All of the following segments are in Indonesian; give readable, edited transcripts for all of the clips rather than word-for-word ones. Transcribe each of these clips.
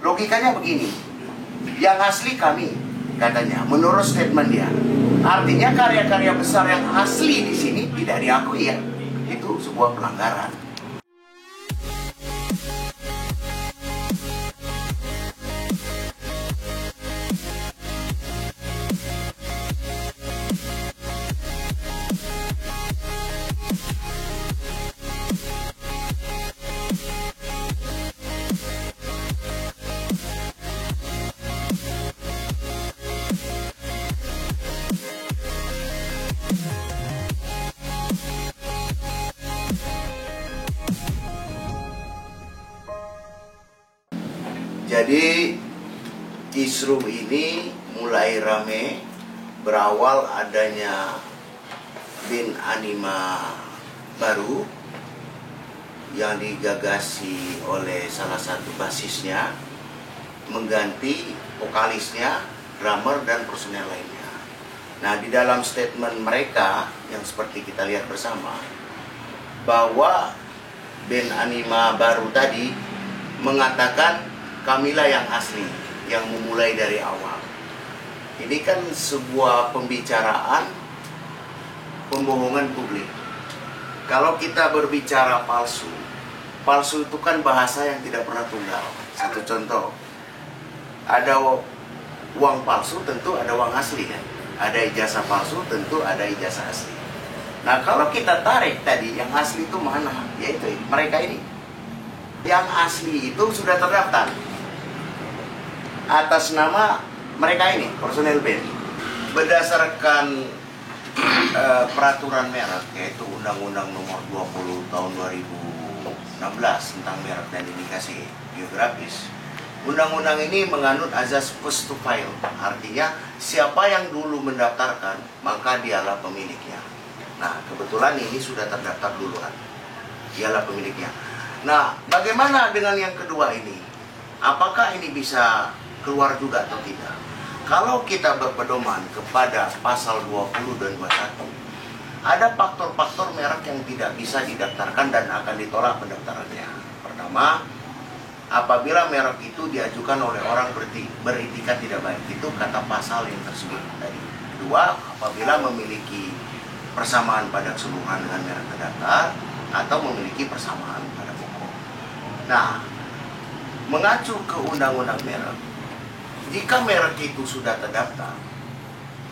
Logikanya begini, yang asli kami, katanya, menurut statement dia. Artinya karya-karya besar yang asli di sini tidak diakui ya. Itu sebuah pelanggaran. Jadi kisruh ini mulai rame berawal adanya band anima baru yang digagasi oleh salah satu basisnya, mengganti vokalisnya, drummer dan personel lainnya. Nah, di dalam statement mereka yang seperti kita lihat bersama, bahwa band anima baru tadi mengatakan kamilah yang asli, yang memulai dari awal. Ini kan sebuah pembicaraan pembohongan publik. Kalau kita berbicara palsu, palsu itu kan bahasa yang tidak pernah tunggal. Satu contoh, ada uang palsu, tentu ada uang asli kan. Ada ijazah palsu, tentu ada ijazah asli. Nah, kalau kita tarik tadi, yang asli itu mana? Yaitu mereka ini. Yang asli itu sudah terdaftar atas nama mereka ini, personel band. Berdasarkan peraturan merek, yaitu Undang-Undang Nomor 20 Tahun 2016 tentang merek dan indikasi geografis. Undang-undang ini menganut azas first to file, artinya siapa yang dulu mendaftarkan, maka dialah pemiliknya. Nah, kebetulan ini sudah terdaftar duluan, dialah pemiliknya. Nah, bagaimana dengan yang kedua ini? Apakah ini bisa keluar juga atau tidak? Kalau kita berpedoman kepada pasal 20 dan 21, ada faktor-faktor merek yang tidak bisa didaftarkan dan akan ditolak pendaftarannya. Pertama, apabila merek itu diajukan oleh orang beritikat tidak baik, itu kata pasal yang tersebut tadi. Kedua, apabila memiliki persamaan pada keseluruhan dengan merek terdaftar atau memiliki persamaan pada pokok. Nah, mengacu ke undang-undang merek, jika merek itu sudah terdaftar,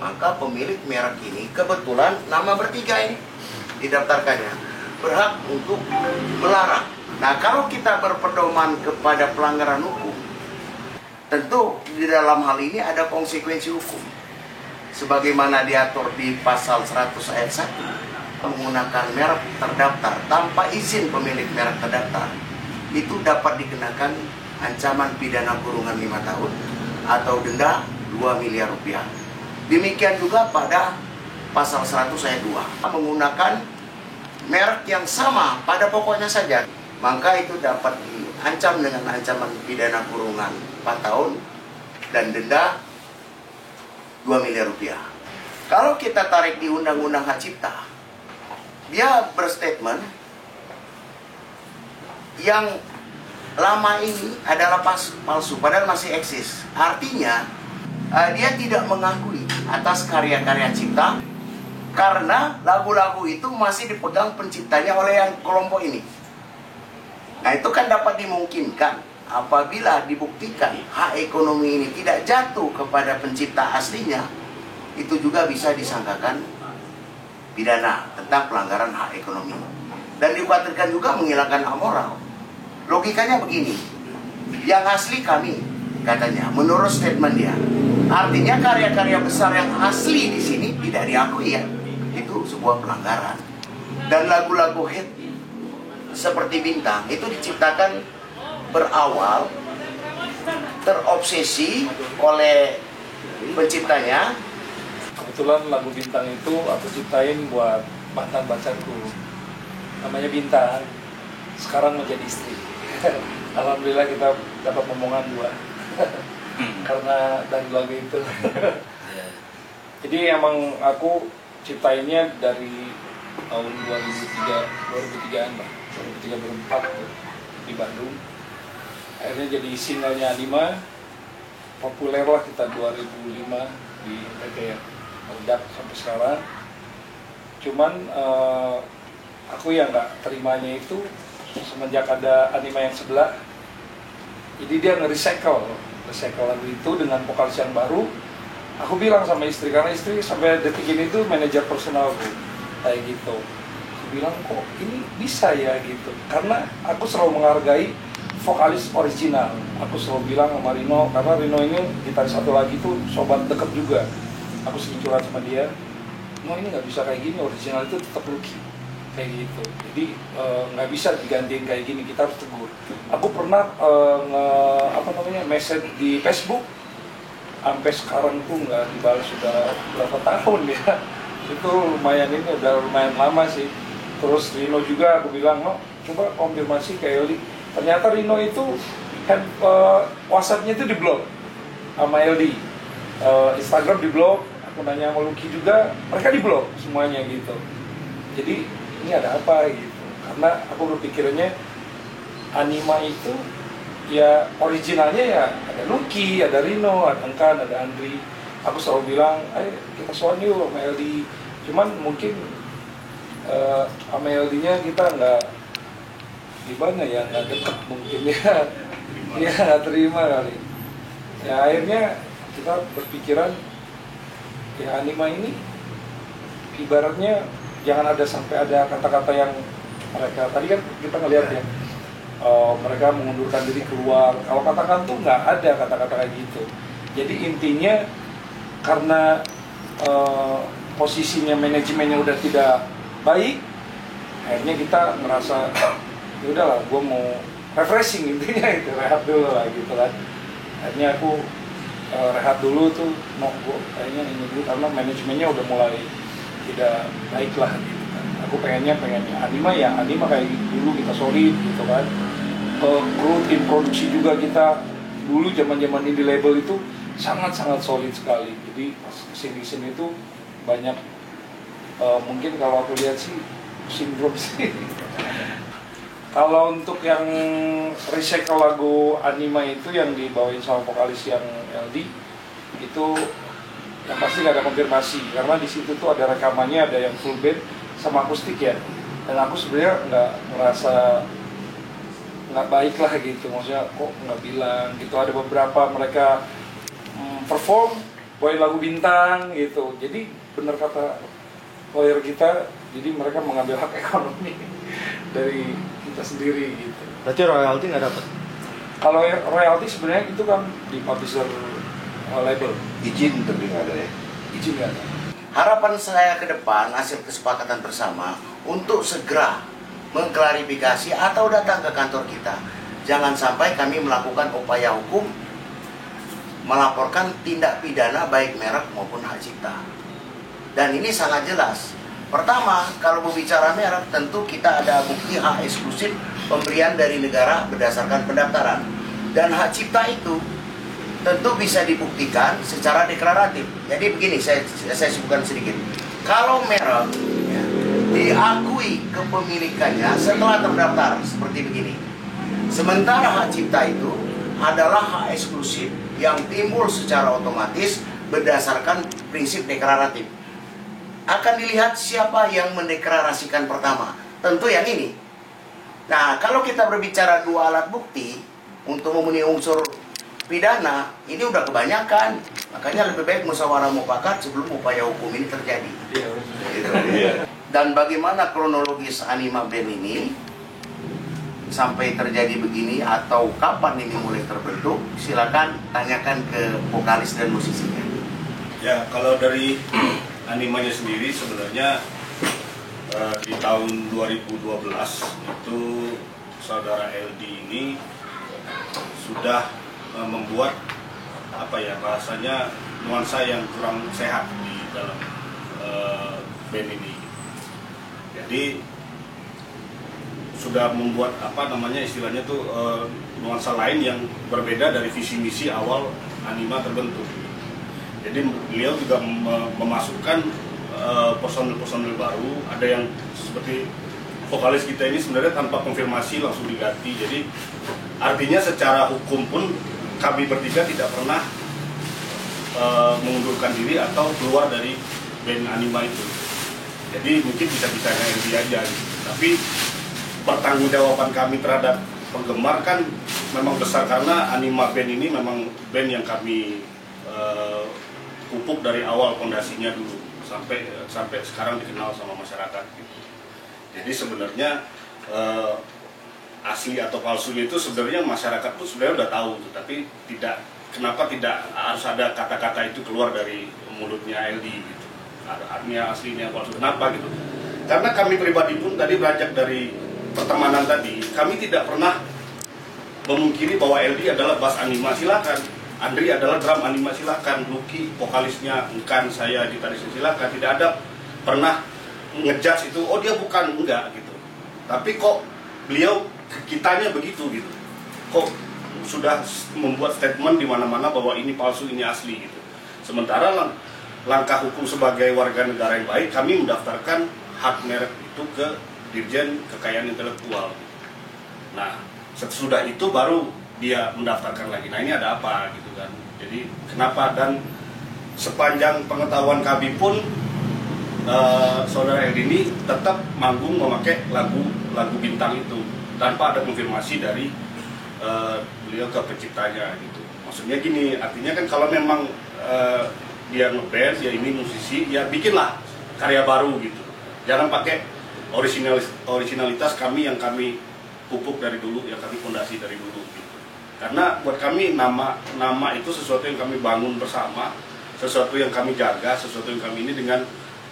maka pemilik merek ini, kebetulan nama bertiga ini didaftarkannya, berhak untuk melarang. Nah, kalau kita berpedoman kepada pelanggaran hukum, tentu di dalam hal ini ada konsekuensi hukum. Sebagaimana diatur di pasal 100 ayat 1, menggunakan merek terdaftar tanpa izin pemilik merek terdaftar, itu dapat dikenakan ancaman pidana kurungan 5 tahun atau denda 2 miliar rupiah. Demikian juga pada pasal 100 ayat 2, menggunakan merek yang sama pada pokoknya saja, maka itu dapat diancam dengan ancaman pidana kurungan 4 tahun dan denda 2 miliar rupiah. Kalau kita tarik di Undang-Undang Hak Cipta, dia berstatement yang lama ini adalah palsu, padahal masih eksis. Artinya, dia tidak mengakui atas karya-karya cipta, karena lagu-lagu itu masih dipegang penciptanya oleh yang kelompok ini. Nah, itu kan dapat dimungkinkan apabila dibuktikan hak ekonomi ini tidak jatuh kepada pencipta aslinya, itu juga bisa disangkakan pidana tentang pelanggaran hak ekonomi. Dan dikhawatirkan juga menghilangkan hak moral. Logikanya begini, yang asli kami, katanya, menurut statement dia. Artinya karya-karya besar yang asli di sini tidak diakui ya. Itu sebuah pelanggaran. Dan lagu-lagu hit seperti Bintang itu diciptakan berawal terobsesi oleh penciptanya. Kebetulan lagu Bintang itu aku ciptain buat mantan pacarku, namanya Bintang, sekarang menjadi istri. Alhamdulillah kita dapat momongan 2 karena dari lagu itu. Jadi emang aku ciptainnya dari tahun 2003-an lah, 2003-2004 di Bandung. akhirnya jadi singlenya Anima, populer lah kita 2005 di PT ya, meledak sampai sekarang. Cuman aku yang nggak terimanya itu semenjak ada Anima yang sebelah, jadi dia nge-recycle lagu itu dengan vokalis yang baru. Aku bilang sama istri, karena istri sampai detik ini tuh manajer personalku kayak gitu. Aku bilang kok ini bisa ya gitu, karena aku selalu menghargai vokalis original. Aku selalu bilang sama Rino, karena Rino ini gitaris satu lagi tuh sobat deket juga. Aku sering curhat sama dia, no ini nggak bisa kayak gini, original itu tetap Lucky kayak gitu. Jadi nggak bisa digantiin kayak gini, kita harus tegur. Aku pernah message di Facebook, sampai sekarang tuh nggak dibalas sudah berapa tahun ya. Itu lumayan, ini udah lumayan lama sih. Terus Rino juga aku bilang, no coba konfirmasi ke Eli. Ternyata Rino itu WhatsApp-nya itu di-blok sama LD, Instagram di-blok. Aku nanya sama Lucky juga, mereka di-blok semuanya gitu. Jadi ini ada apa gitu? Karena aku berpikirnya Anima itu ya originalnya ya ada Lucky, ada Rino, ada Engkan, ada Andri. Aku selalu bilang, ayo kita soan yuk sama LD. Cuman mungkin sama LD-nya kita nggak gimana ya, nggak deket mungkin ya. Dia nggak terima kali. Ya akhirnya kita berpikiran ya Anima ini ibaratnya jangan ada sampai ada kata-kata yang mereka tadi kan kita ngelihat ya. Mereka mengundurkan diri keluar. Kalau katakan tuh nggak ada kata-kata kayak gitu. Jadi intinya karena posisinya manajemennya udah tidak baik, akhirnya kita merasa ya udahlah, gue mau refreshing intinya itu, rehat dulu lah gitu kan. Akhirnya aku rehat dulu tuh, gue kayaknya ini dulu karena manajemennya udah mulai tidak baik lah gitu kan. Aku pengennya Anima ya Anima kayak dulu kita solid gitu kan. Kru tim produksi juga kita dulu zaman indie label itu sangat solid sekali. Jadi pas kesini itu banyak mungkin kalau aku lihat sih sindrom sih. Kalau untuk yang recycle lagu Anima itu yang dibawain sama vokalis yang LD itu yang pasti nggak ada konfirmasi, karena di situ tuh ada rekamannya, ada yang full band sama akustik ya. Dan aku sebenarnya nggak merasa nggak baik lah gitu, maksudnya kok nggak bilang gitu. Ada beberapa mereka perform bawain lagu bintang gitu, jadi bener kata lawyer kita, jadi mereka mengambil hak ekonomi dari kita sendiri gitu. Berarti royalti nggak dapat? Kalau royalti sebenarnya itu kan di publisher label. Izin tapi nggak ada ya. Izin nggak ada. Harapan saya ke depan hasil kesepakatan bersama untuk segera mengklarifikasi atau datang ke kantor kita. Jangan sampai kami melakukan upaya hukum melaporkan tindak pidana baik merek maupun hak cipta. Dan ini sangat jelas. Pertama, kalau berbicara merek tentu kita ada bukti hak eksklusif pemberian dari negara berdasarkan pendaftaran. Dan hak cipta itu tentu bisa dibuktikan secara deklaratif. Jadi begini, saya sebutkan sedikit. Kalau merek ya, diakui kepemilikannya setelah terdaftar seperti begini. Sementara hak cipta itu adalah hak eksklusif yang timbul secara otomatis berdasarkan prinsip deklaratif. Akan dilihat siapa yang mendeklarasikan pertama. Tentu yang ini. Nah, kalau kita berbicara dua alat bukti untuk memenuhi unsur pidana, ini udah kebanyakan. Makanya lebih baik musyawarah mufakat sebelum upaya hukum ini terjadi. Gitu. Dan bagaimana kronologis Anima Band ini sampai terjadi begini atau kapan ini mulai terbentuk, silakan tanyakan ke vokalis dan musisinya. Ya, kalau dari Animanya sendiri sebenarnya di tahun 2012 itu saudara LD ini sudah membuat rasanya nuansa yang kurang sehat di dalam band ini. Jadi sudah membuat istilahnya tuh nuansa lain yang berbeda dari visi misi awal Anima terbentuk. Jadi beliau juga memasukkan personil-personil baru, ada yang seperti vokalis kita ini sebenarnya tanpa konfirmasi langsung diganti. Jadi artinya secara hukum pun kami bertiga tidak pernah mengundurkan diri atau keluar dari band Anima itu. Jadi mungkin bisa-bisanya LD aja gitu. Tapi pertanggungjawaban kami terhadap penggemar kan memang besar, karena Anima Band ini memang band yang kami pupuk dari awal fondasinya dulu sampai sekarang dikenal sama masyarakat gitu. Jadi sebenarnya asli atau palsu itu sebenarnya masyarakat tuh sebenarnya udah tahu, tapi kenapa tidak harus ada kata-kata itu keluar dari mulutnya LD gitu. Artinya aslinya palsu, kenapa gitu? Karena kami pribadi pun tadi beranjak dari pertemanan tadi, kami tidak pernah memungkiri bahwa LD adalah bass Anima, silakan. Andri adalah drum Anima, silakan. Lucky vokalisnya, Engkan, saya gitarisnya, silakan. Tidak ada pernah ngejudge itu, oh dia bukan, enggak gitu. Tapi kok beliau kitanya begitu gitu. Kok sudah membuat statement di mana-mana bahwa ini palsu, ini asli gitu. Sementara langkah hukum sebagai warga negara yang baik, kami mendaftarkan hak merek itu ke Dirjen Kekayaan Intelektual. Nah, sesudah itu baru dia mendaftarkan lagi. Nah, ini ada apa gitu kan. Jadi kenapa, dan sepanjang pengetahuan kami pun saudara LD ini tetap manggung memakai lagu Bintang itu tanpa ada konfirmasi dari beliau ke penciptanya gitu. Maksudnya gini, artinya kan kalau memang dia ngeband, ya ini musisi, ya bikinlah karya baru gitu. Jangan pakai originalitas kami yang kami pupuk dari dulu, yang kami fondasi dari dulu gitu. Karena buat kami nama itu sesuatu yang kami bangun bersama, sesuatu yang kami jaga, sesuatu yang kami ini dengan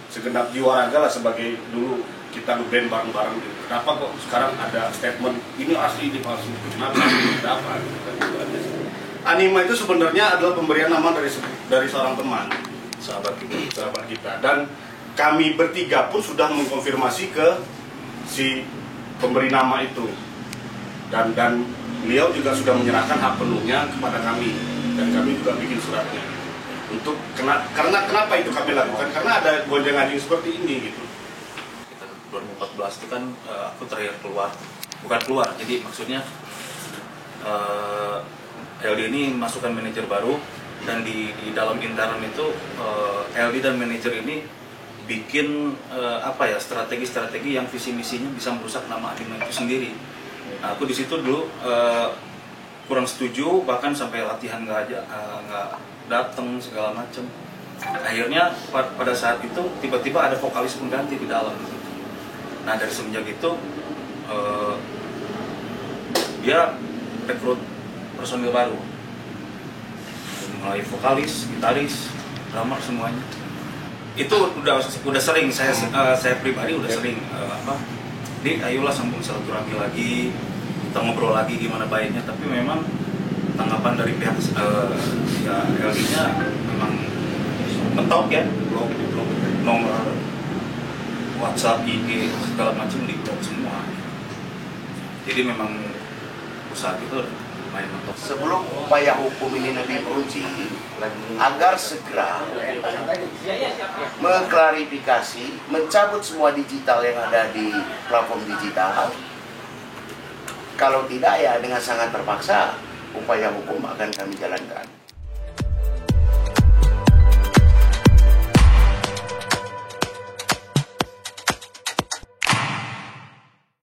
segenap jiwa raga lah, sebagai dulu kita ngeband bareng-bareng gitu. Kenapa kok sekarang ada statement ini asli, ini palsu? Kenapa? Kenapa? Anima itu sebenarnya adalah pemberian nama dari seorang teman, sahabat kita, dan kami bertiga pun sudah mengkonfirmasi ke si pemberi nama itu, dan beliau juga sudah menyerahkan hak penuhnya kepada kami, dan kami juga bikin suratnya. Karena kenapa itu kami lakukan? Karena ada gonjang-ganjing seperti ini gitu. 2014 itu kan aku terakhir bukan keluar, jadi maksudnya LD ini masukkan manajer baru, dan di dalam intern itu LD dan manajer ini bikin strategi-strategi yang visi misinya bisa merusak nama Anima itu sendiri. Nah, aku di situ dulu kurang setuju, bahkan sampai latihan nggak datang segala macam. Akhirnya pada saat itu tiba-tiba ada vokalis pengganti di dalam. Nah, dari semenjak itu dia rekrut personil baru, mulai vokalis, gitaris, drummer, semuanya. Itu udah sering saya pribadi udah sering ayolah sambung silaturahmi lagi, kita ngobrol lagi gimana baiknya. Tapi memang tanggapan dari pihak LD-nya memang mentok ya, blok nomor WhatsApp, IG, segala macam di blok semua. Jadi memang usaha itu lumayan mentok. Sebelum upaya hukum ini lebih beruji, agar segera mengklarifikasi, mencabut semua digital yang ada di platform digital. Kalau tidak, ya dengan sangat terpaksa upaya hukum akan kami jalankan.